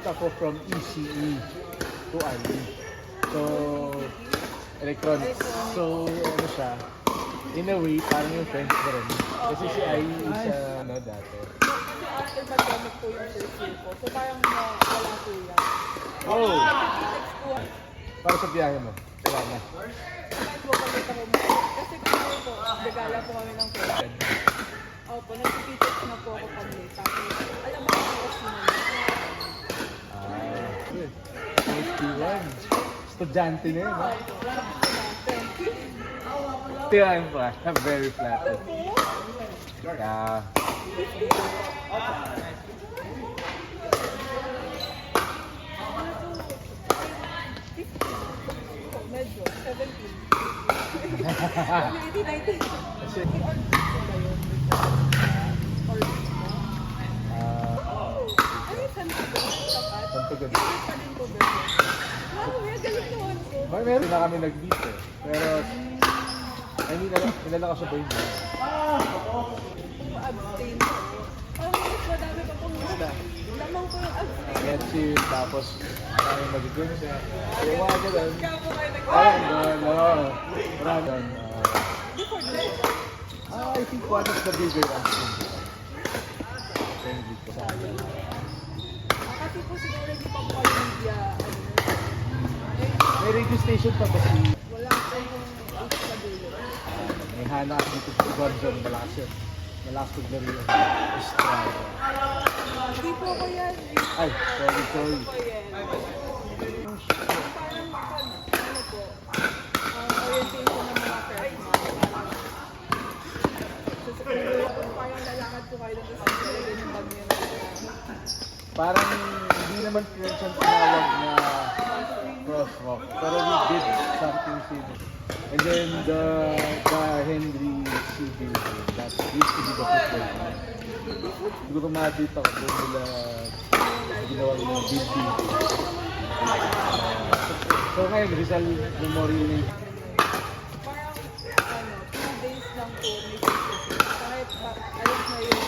ako from ECE to IE. So, electronics. So, ano siya, in a way, parang yung friends ko rin. Kasi si IE is, dati. Kasi after pandemic po yung first year ko. So parang wala po yan. Oh! Next po, Para sa biyahe mo. Wala na. kahit po kami ako mo. Kasi kami po, nagala po kami ng friend. Opo, nag-teachers na po ako kami. Tapos, alam mo kung kasi Good. 51. Estudyante na yun, ha? Tiyan pa. I'm very flattered. Yeah. Medyo, 17. 19. Kasi, Ano yung santo ko? Tapat? Santo Good. Pa din po ba? Wow, may galing naman po. Meron na kami nag-beat eh. Pero, I mean, nilala ko sa brain mo. Abstain po. Mas madami pa pong lamang ko yung abstain. Get you, tapos kami mag-gym siya. Yung mga ganun. Kaya po kayo Parang doon, oo. Parang doon. Before this, I think one of the bigger ones. Thank you sa akin. kasi po siguro hindi pa po kayo media, May radio station pa kasi. wala po yung issue sa dulo. May hanak dito sa Gordon, malakas yun. Malakas paglaro yun. Estrada. Hindi po ko yan. Ay, sorry. Po yan. Parang pag, ano po, orientation ng mga friends mo. Parang lalakad po kayo doon sa sila yung bag niyo. Parang hindi naman friends ang tinawag na crosswalk. Pero we did something similar. And then the Henry C. building, that used to be the football field. Siguro ma-update ako kung nila ginawa yung mga building. So ngayon, Rizal Memorial Lane. Parang, 2 days lang po may pictures. Kahit ayos na yung,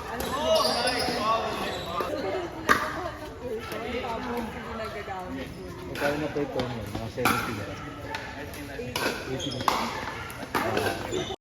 ano po ba, tapos hindi nagagamit po. Magkano na per ton yun? Mga 70 na. 80 na.